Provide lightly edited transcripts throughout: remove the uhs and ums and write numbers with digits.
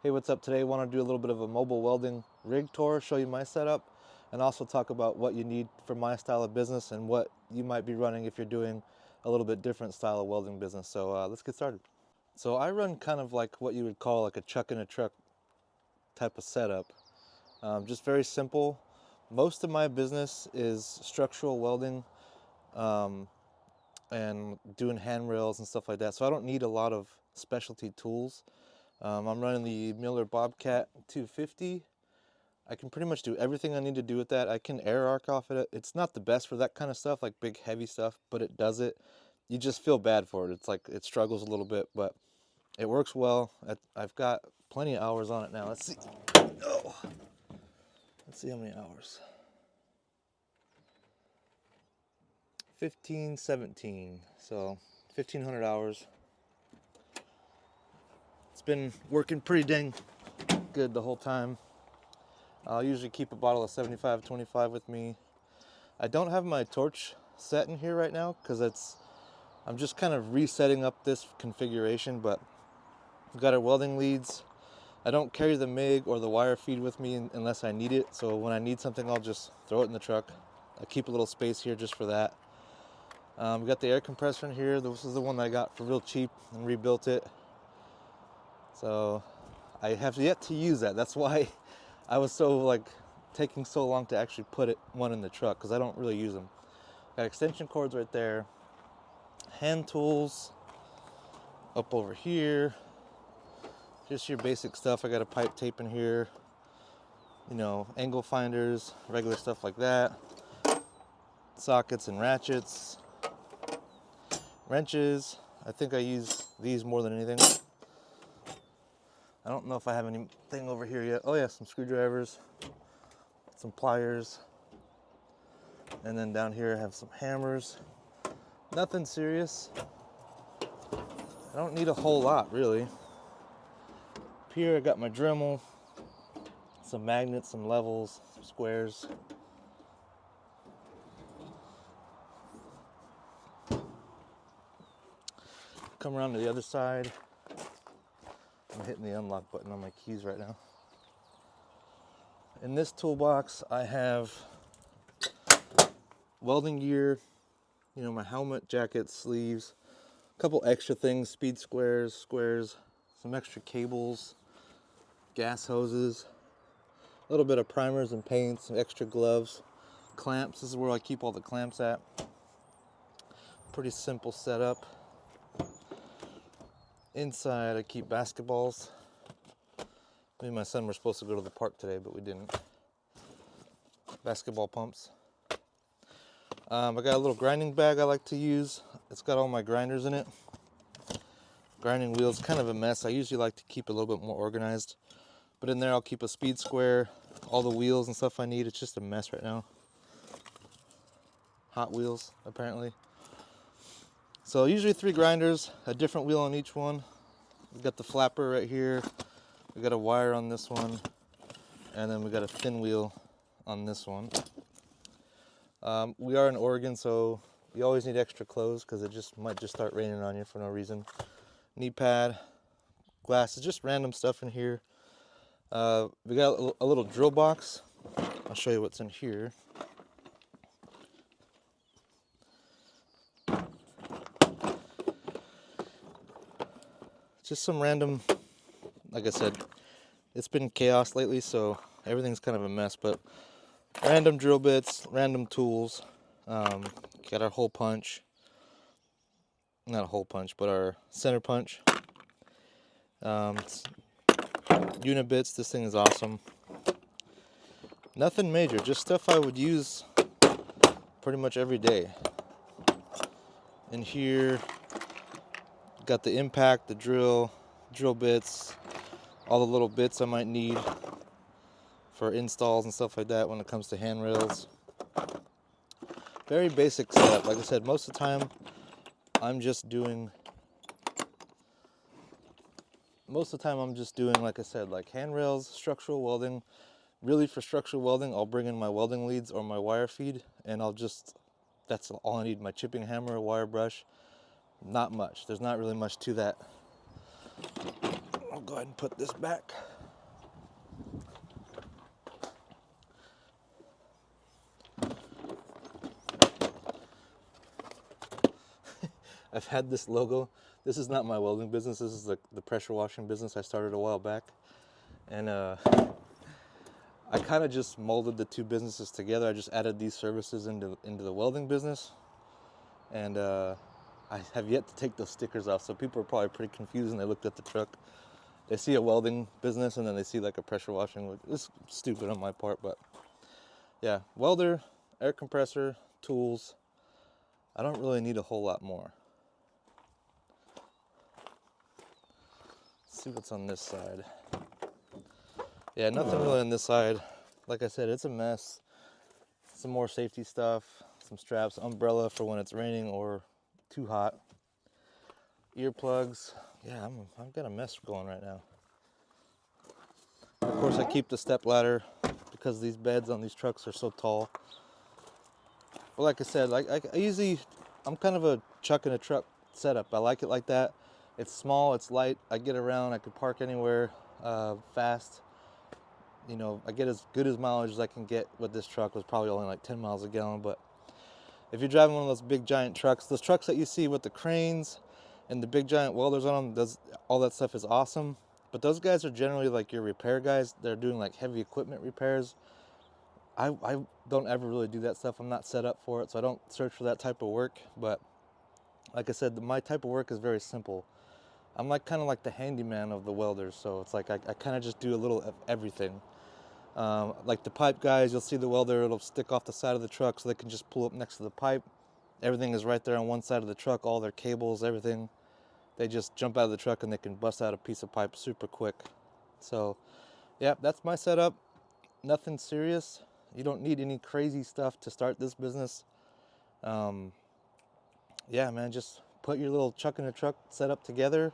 Hey, what's up? Today I want to do a little bit of a mobile welding rig tour, show you my setup, and also talk about what you need for my style of business and what you might be running if you're doing a little bit different style of welding business. So let's get started. So I run kind of like what you would call like a chuck in a truck type of setup. Just very simple. Most of my business is structural welding and doing handrails and stuff like that. So I don't need a lot of specialty tools. I'm running the Miller Bobcat 250. I can pretty much do everything I need to do with that. I can air arc off it. It's not the best for that kind of stuff, like big heavy stuff, but it does it. You just feel bad for it. It's like it struggles a little bit, but it works well. I've got plenty of hours on it now. Let's see. Oh, let's see how many hours. 15, 17. So 1,500 hours. It's been working pretty dang good the whole time. I'll usually keep a bottle of 75-25 with me. I don't have my torch set in here right now because I'm just kind of resetting up this configuration, but I've got our welding leads. I don't carry the MIG or the wire feed with me unless I need it, so when I need something I'll just throw it in the truck. I keep a little space here just for that. We got the air compressor in here. This is the one that I got for real cheap and rebuilt it. So I have yet to use that. That's why I was so taking so long to actually put one in the truck, because I don't really use them. Got extension cords right there. Hand tools up over here. Just your basic stuff. I got a pipe tape in here. You know, angle finders, regular stuff like that. Sockets and ratchets. Wrenches. I think I use these more than anything. I don't know if I have anything over here yet. Oh yeah, some screwdrivers, some pliers, and then down here I have some hammers. Nothing serious. I don't need a whole lot really. Up here I got my Dremel, some magnets, some levels, some squares. Come around to the other side. I'm hitting the unlock button on my keys right now. In this toolbox, I have welding gear, you know, my helmet, jacket, sleeves, a couple extra things, speed squares, some extra cables, gas hoses, a little bit of primers and paints, some extra gloves, clamps. This is where I keep all the clamps at. Pretty simple setup. Inside, I keep basketballs. Me and my son were supposed to go to the park today, but we didn't. Basketball pumps. I got a little grinding bag I like to use. It's got all my grinders in it. Grinding wheel's kind of a mess. I usually like to keep it a little bit more organized. But in there I'll keep a speed square, all the wheels and stuff I need. It's just a mess right now. Hot Wheels, apparently. So usually 3 grinders, a different wheel on each one. We got the flapper right here. We got a wire on this one. And then we got a thin wheel on this one. We are in Oregon, so you always need extra clothes because it might just start raining on you for no reason. Knee pad, glasses, just random stuff in here. We got a little drill box. I'll show you what's in here. Just some random, like I said, it's been chaos lately, so everything's kind of a mess, but random drill bits, random tools. Got our hole punch. Not a hole punch, but our center punch. Unit bits, this thing is awesome. Nothing major, just stuff I would use pretty much every day. In here, got the impact, the drill bits, all the little bits I might need for installs and stuff like that when it comes to handrails. Very basic setup. Like I said, most of the time I'm just doing, like I said, like handrails, structural welding. Really, for structural welding, I'll bring in my welding leads or my wire feed, and that's all I need. My chipping hammer, a wire brush. Not much. There's not really much to that. I'll go ahead and put this back. I've had this logo. This is not my welding business. This is the pressure washing business I started a while back. And I kind of just molded the two businesses together. I just added these services into the welding business. And I have yet to take those stickers off. So people are probably pretty confused when they looked at the truck. They see a welding business and then they see like a pressure washing. It's stupid on my part, but yeah, welder, air compressor, tools. I don't really need a whole lot more. Let's see what's on this side. Yeah, nothing really on this side. Like I said, it's a mess. Some more safety stuff, some straps, umbrella for when it's raining or too hot. Earplugs. Yeah, I've got a mess going right now. Of course, I keep the step ladder because these beds on these trucks are so tall. But like I said, I'm kind of a chuck in a truck setup. I like it like that. It's small, it's light. I get around. I can park anywhere fast. You know, I get as good as mileage as I can get with this truck. It was probably only like 10 miles a gallon. But if you're driving one of those big giant trucks, those trucks that you see with the cranes and the big giant welders on them, all that stuff is awesome. But those guys are generally like your repair guys. They're doing like heavy equipment repairs. I don't ever really do that stuff. I'm not set up for it, so I don't search for that type of work. But like I said, my type of work is very simple. I'm like kind of like the handyman of the welders. So it's like I kind of just do a little of everything. Like the pipe guys, you'll see the welder, it'll stick off the side of the truck so they can just pull up next to the pipe. Everything is right there on one side of the truck, all their cables, everything. They just jump out of the truck and they can bust out a piece of pipe super quick. So, yeah, that's my setup. Nothing serious. You don't need any crazy stuff to start this business. Yeah, man, just put your little chuck in a truck setup together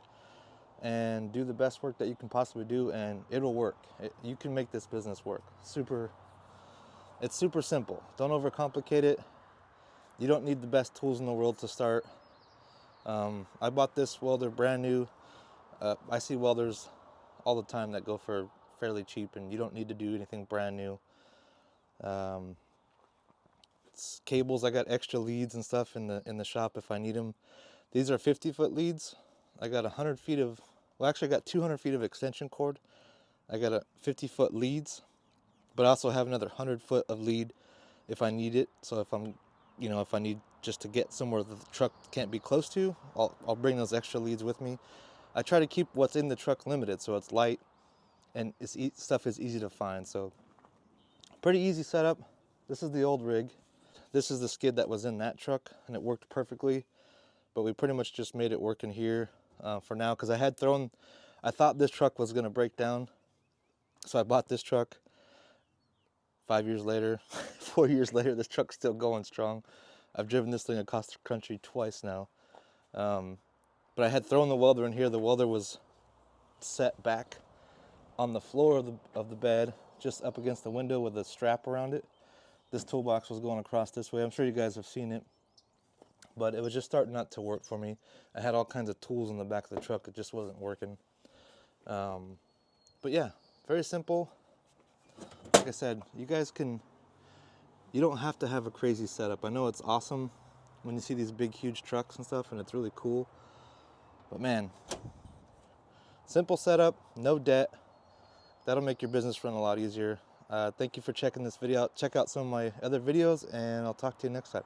and do the best work that you can possibly do, and it'll work. You can make this business work. It's super simple. Don't overcomplicate it. You don't need the best tools in the world to start. I bought this welder brand new. I see welders all the time that go for fairly cheap, and you don't need to do anything brand new. Cables, I got extra leads and stuff in the shop if I need them. These are 50-foot leads. I got 100 feet of, well, actually I got 200 feet of extension cord. I got a 50-foot leads, but I also have another 100-foot of lead if I need it. So if I need just to get somewhere that the truck can't be close to, I'll bring those extra leads with me. I try to keep what's in the truck limited so it's light and stuff is easy to find. So pretty easy setup. This is the old rig. This is the skid that was in that truck, and it worked perfectly. But we pretty much just made it work in here for now, because I thought this truck was going to break down. So I bought this truck. 5 years later, 4 years later, this truck's still going strong. I've driven this thing across the country twice now. But I had thrown the welder in here. The welder was set back on the floor of the bed, just up against the window with a strap around it. This toolbox was going across this way. I'm sure you guys have seen it. But it was just starting not to work for me. I had all kinds of tools in the back of the truck. It just wasn't working. But yeah, very simple. Like I said, you don't have to have a crazy setup. I know it's awesome when you see these big, huge trucks and stuff, and it's really cool. But man, simple setup, no debt. That'll make your business run a lot easier. Thank you for checking this video out. Check out some of my other videos, and I'll talk to you next time.